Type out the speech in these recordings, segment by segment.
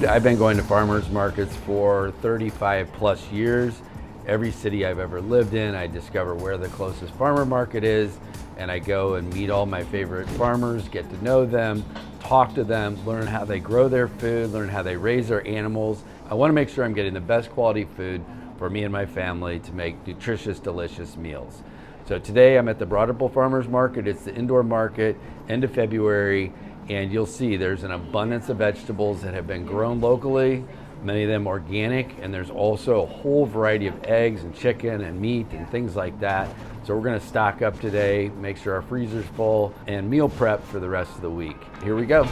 I've been going to farmers markets for 35 plus years. Every city I've ever lived in, I discover where the closest farmer market is, and I go and meet all my favorite farmers, get to know them, talk to them, learn how they grow their food, learn how they raise their animals. I want to make sure I'm getting the best quality food for me and my family to make nutritious, delicious meals. So today I'm at the Broadrupple Farmers Market. It's the indoor market, end of February, and you'll see there's an abundance of vegetables that have been grown locally, many of them organic, and there's also a whole variety of eggs and chicken and meat and things like that. So we're gonna stock up today, make sure our freezer's full, and meal prep for the rest of the week. Here we go.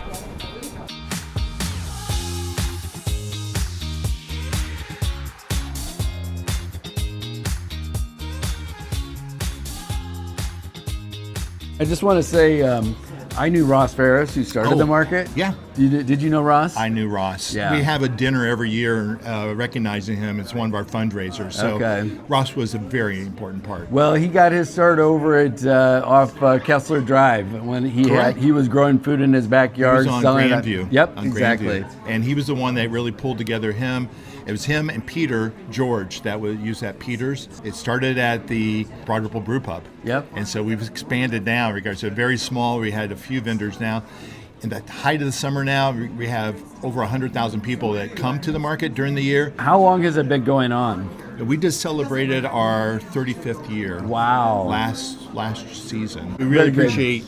I just want to say, I knew Ross Ferris, who started the market. Yeah. Did you know Ross? I knew Ross. Yeah. We have a dinner every year recognizing him. It's one of our fundraisers. So Ross was a very important part. Well, he got his start over at off Kessler Drive when he was growing food in his backyard. He was on Grandview. Yep, on exactly. Grandview. And he was the one that really pulled together him. It was him and Peter George that was used at Peter's. It started at the Broadrupple Brew Pub. Yep. And so we've expanded now in regards to very small. We had a few vendors now. In the height of the summer now, we have over 100,000 people that come to the market during the year. How long has it been going on? We just celebrated our 35th year. Wow. Last season. We really appreciate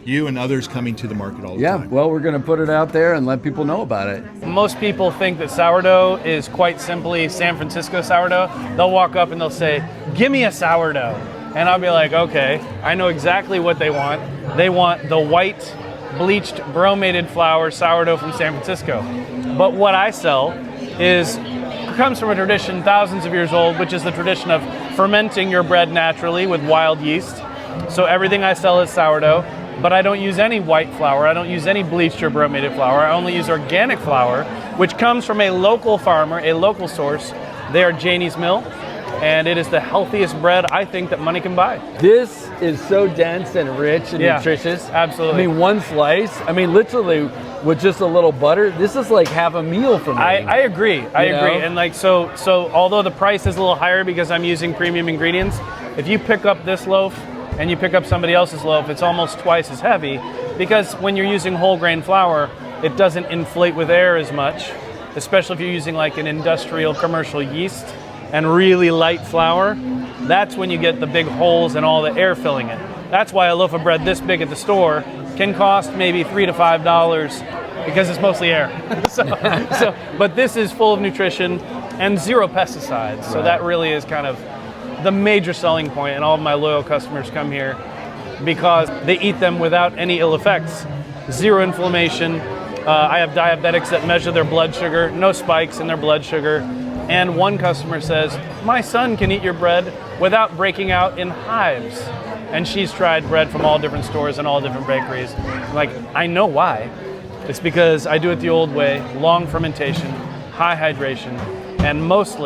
you and others coming to the market all the time. Yeah, well, we're going to put it out there and let people know about it. Most people think that sourdough is quite simply San Francisco sourdough. They'll walk up and they'll say, "Give me a sourdough." And I'll be like, okay, I know exactly what they want. They want the white, bleached, bromated flour sourdough from San Francisco. But what I sell comes from a tradition thousands of years old, which is the tradition of fermenting your bread naturally with wild yeast. So everything I sell is sourdough. But I don't use any white flour. I don't use any bleached or bromated flour. I only use organic flour, which comes from a local farmer, a local source. They are Janie's Mill, and it is the healthiest bread I think that money can buy. This is so dense and rich and nutritious. Absolutely. I mean, one slice, literally with just a little butter, this is like half a meal for me. I agree. I agree. And so although the price is a little higher because I'm using premium ingredients, if you pick up this loaf and you pick up somebody else's loaf, it's almost twice as heavy, because when you're using whole grain flour, it doesn't inflate with air as much, especially if you're using like an industrial commercial yeast and really light flour. That's when you get the big holes and all the air filling it. That's why a loaf of bread this big at the store can cost maybe $3 to $5 because it's mostly air. But this is full of nutrition and zero pesticides. So that really is kind of the major selling point, and all of my loyal customers come here because they eat them without any ill effects. Zero inflammation. I have diabetics that measure their blood sugar, no spikes in their blood sugar. And one customer says, "My son can eat your bread without breaking out in hives." And she's tried bread from all different stores and all different bakeries. I'm like, I know why. It's because I do it the old way, long fermentation, high hydration, and most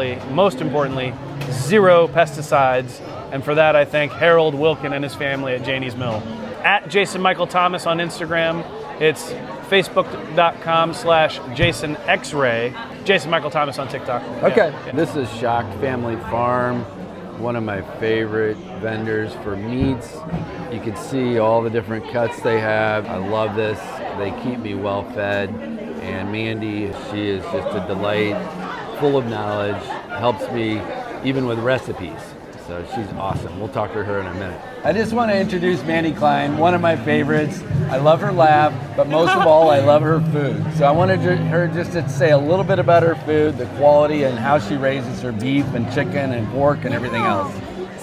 importantly, zero pesticides. And for that, I thank Harold Wilkin and his family at Janie's Mill. At Jason Michael Thomas on Instagram. It's facebook.com/JasonXray. Jason Michael Thomas on TikTok. Okay. Yeah. This is Shocked Family Farm, one of my favorite vendors for meats. You can see all the different cuts they have. I love this. They keep me well fed. And Mandy, she is just a delight, full of knowledge, helps me even with recipes. So she's awesome. We'll talk to her in a minute. I just want to introduce Mandy Klein, one of my favorites. I love her laugh, but most of all, I love her food. So I wanted her just to say a little bit about her food, the quality, and how she raises her beef and chicken and pork and everything else.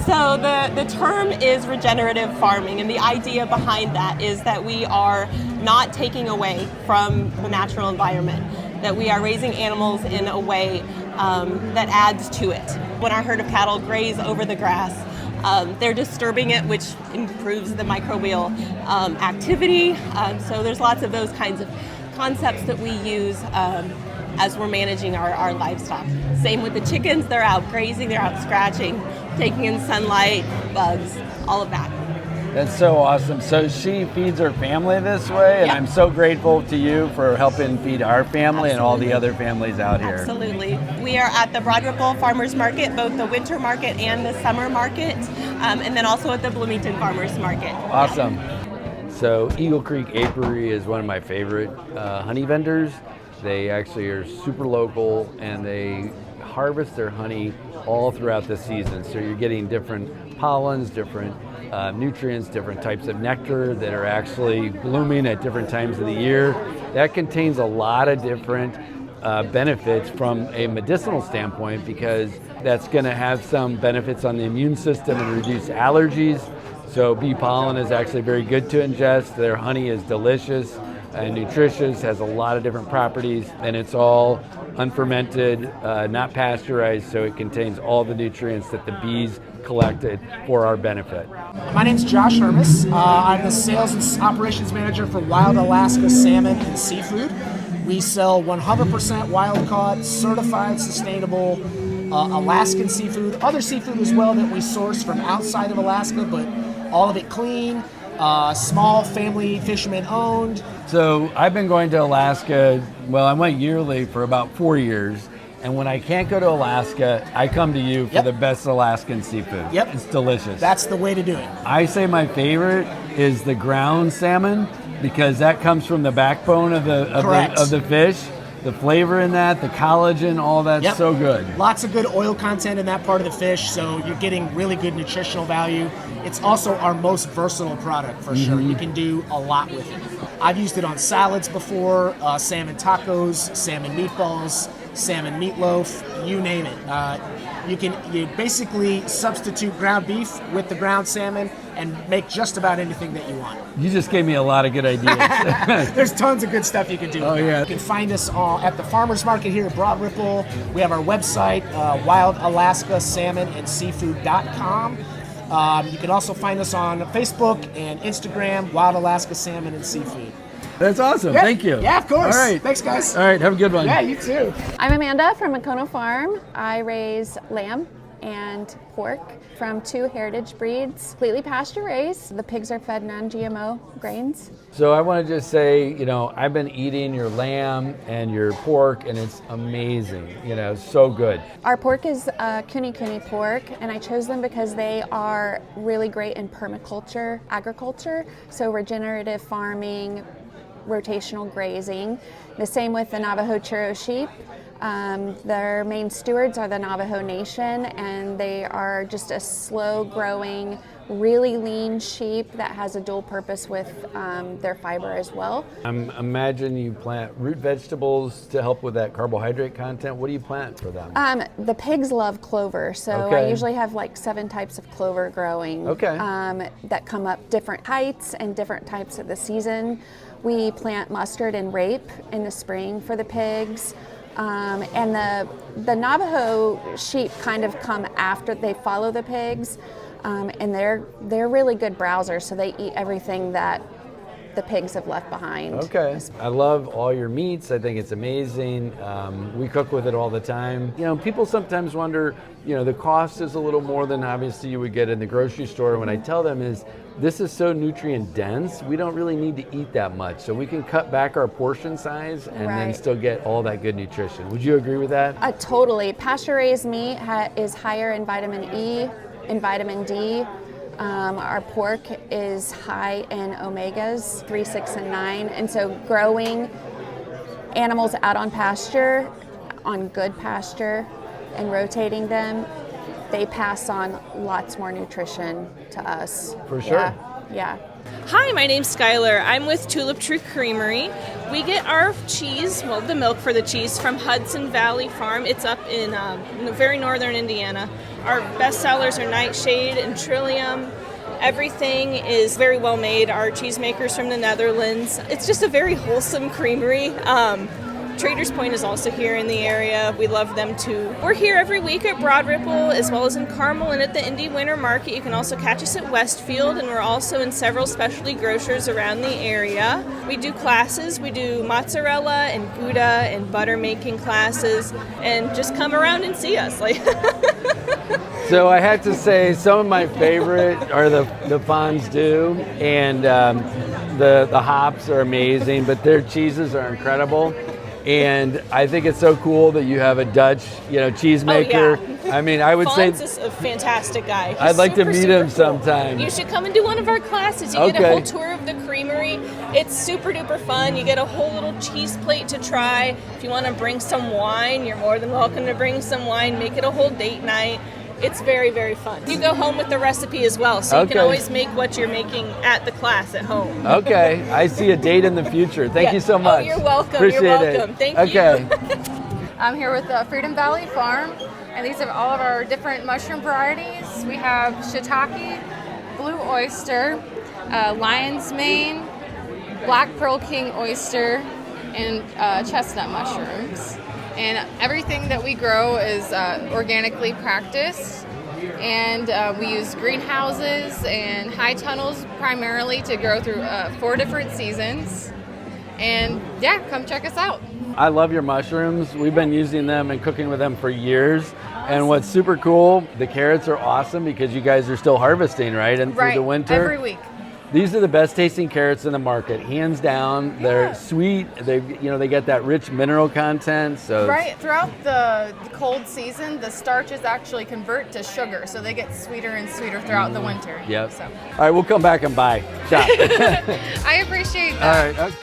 So the term is regenerative farming, and the idea behind that is that we are not taking away from the natural environment, that we are raising animals in a way that adds to it. When our herd of cattle graze over the grass, they're disturbing it, which improves the microbial activity. So there's lots of those kinds of concepts that we use as we're managing our livestock. Same with the chickens, they're out grazing, they're out scratching, taking in sunlight, bugs, all of that. That's so awesome. So she feeds her family this way, and Yep. I'm so grateful to you for helping feed our family and all the other families out here. Absolutely. We are at the Broad Ripple Farmers Market, both the winter market and the summer market, and then also at the Bloomington Farmers Market. Awesome. So Eagle Creek Apiary is one of my favorite honey vendors. They actually are super local, and they harvest their honey all throughout the season. So you're getting different pollens, different nutrients, different types of nectar that are actually blooming at different times of the year. That contains a lot of different benefits from a medicinal standpoint, because that's going to have some benefits on the immune system and reduce allergies. So bee pollen is actually very good to ingest. Their honey is delicious and nutritious, has a lot of different properties, and it's all unfermented, not pasteurized, so it contains all the nutrients that the bees collected for our benefit. My name's Josh Hermes. I'm the sales and operations manager for Wild Alaska Salmon and Seafood. We sell 100% wild caught, certified, sustainable Alaskan seafood, other seafood as well that we source from outside of Alaska, but all of it clean, small family fishermen owned. So I've been going to Alaska, well, I went yearly for about 4 years. And when I can't go to Alaska, I come to you for Yep. the best Alaskan seafood. Yep. It's delicious. That's the way to do it. I say my favorite is the ground salmon, because that comes from the backbone of the fish. The flavor in that, the collagen, all that's Yep. so good. Lots of good oil content in that part of the fish, so you're getting really good nutritional value. It's also our most versatile product for sure. You can do a lot with it. I've used it on salads before, salmon tacos, salmon meatballs, salmon meatloaf, you name it. You basically substitute ground beef with the ground salmon and make just about anything that you want. You just gave me a lot of good ideas. There's tons of good stuff you can do. Oh, yeah. You can find us at the farmers market here at Broad Ripple. We have our website, wildalaskasalmonandseafood.com. You can also find us on Facebook and Instagram, Wild Alaska Salmon and Seafood. That's awesome. Yeah. Thank you. Yeah, of course. All right. Thanks, guys. All right. Have a good one. Yeah, you too. I'm Amanda from Macono Farm. I raise lamb and pork from 2 heritage breeds, completely pasture raised. The pigs are fed non-GMO grains. So I want to just say, I've been eating your lamb and your pork, and it's amazing. So good. Our pork is kuni pork, and I chose them because they are really great in permaculture, agriculture, so regenerative farming, rotational grazing. The same with the Navajo Churro sheep. Their main stewards are the Navajo Nation, and they are just a slow-growing, really lean sheep that has a dual purpose with their fiber as well. Imagine you plant root vegetables to help with that carbohydrate content. What do you plant for them? The pigs love clover, so Okay. I usually have like 7 types of clover growing Okay. that come up different heights and different types of the season. We plant mustard and rape in the spring for the pigs. And the Navajo sheep kind of come after, they follow the pigs, and they're really good browsers, so they eat everything that the pigs have left behind. Okay. I love all your meats. I think it's amazing. We cook with it all the time. People sometimes wonder, the cost is a little more than obviously you would get in the grocery store. What I tell them is, this is so nutrient dense, we don't really need to eat that much. So we can cut back our portion size and then Right. still get all that good nutrition. Would you agree with that? Totally. Pasture-raised meat is higher in vitamin E and vitamin D. Our pork is high in omegas, 3, 6, and 9. And so growing animals out on pasture, on good pasture, and rotating them, they pass on lots more nutrition to us. For sure. Yeah. Hi, my name's Skylar. I'm with Tulip Tree Creamery. We get our cheese, the milk for the cheese, from Hudson Valley Farm. It's up in very northern Indiana. Our best sellers are Nightshade and Trillium. Everything is very well made. Our cheesemakers from the Netherlands. It's just a very wholesome creamery. Traders Point is also here in the area. We love them too. We're here every week at Broad Ripple, as well as in Carmel and at the Indy Winter Market. You can also catch us at Westfield, and we're also in several specialty grocers around the area. We do classes. We do mozzarella and Gouda and butter making classes, and just come around and see us. So I have to say some of my favorite are the fondue, and the hops are amazing, but their cheeses are incredible. And I think it's so cool that you have a Dutch, cheesemaker. Oh, yeah. I mean, I would Fonz say is a fantastic guy. He's I'd like to super, meet super him cool. sometime. You should come and do one of our classes. You get a whole tour of the creamery. It's super duper fun. You get a whole little cheese plate to try. If you want to bring some wine, you're more than welcome to bring some wine. Make it a whole date night. It's very, very fun. You go home with the recipe as well, so you can always make what you're making at the class at home. Okay, I see a date in the future. Thank you so much. Oh, you're welcome. Appreciate You're welcome. it. Thank you. I'm here with Freedom Valley Farm, and these are all of our different mushroom varieties. We have shiitake, blue oyster, lion's mane, black pearl king oyster, and chestnut mushrooms. And everything that we grow is organically practiced. And we use greenhouses and high tunnels primarily to grow through 4 different seasons. And yeah, come check us out. I love your mushrooms. We've been using them and cooking with them for years. And what's super cool, the carrots are awesome because you guys are still harvesting, right? And through the winter. Every week. These are the best tasting carrots in the market, hands down. They're sweet. They get that rich mineral content. So throughout the cold season, the starches actually convert to sugar, so they get sweeter and sweeter throughout the winter. Yep. So. All right, we'll come back and buy. Shop. I appreciate that. All right.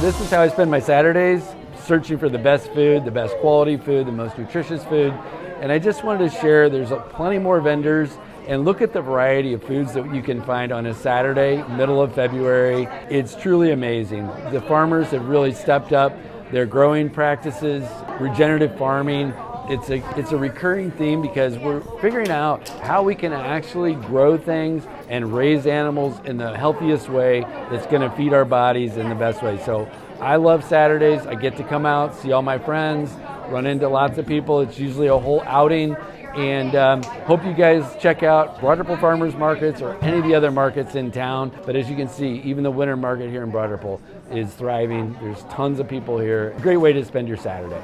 This is how I spend my Saturdays, searching for the best food, the best quality food, the most nutritious food. And I just wanted to share, there's plenty more vendors, and look at the variety of foods that you can find on a Saturday, middle of February. It's truly amazing. The farmers have really stepped up their growing practices, regenerative farming. It's a recurring theme because we're figuring out how we can actually grow things and raise animals in the healthiest way that's going to feed our bodies in the best way. So I love Saturdays. I get to come out, see all my friends, run into lots of people. It's usually a whole outing. And hope you guys check out Broad Ripple Farmers Markets or any of the other markets in town. But as you can see, even the winter market here in Broad Ripple is thriving. There's tons of people here. Great way to spend your Saturday.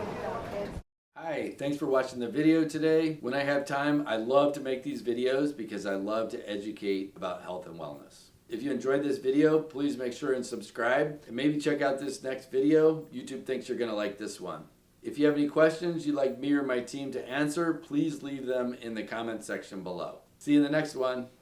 Hi, thanks for watching the video today. When I have time, I love to make these videos because I love to educate about health and wellness. If you enjoyed this video, please make sure and subscribe and maybe check out this next video. YouTube thinks you're gonna like this one. If you have any questions you'd like me or my team to answer, please leave them in the comment section below. See you in the next one.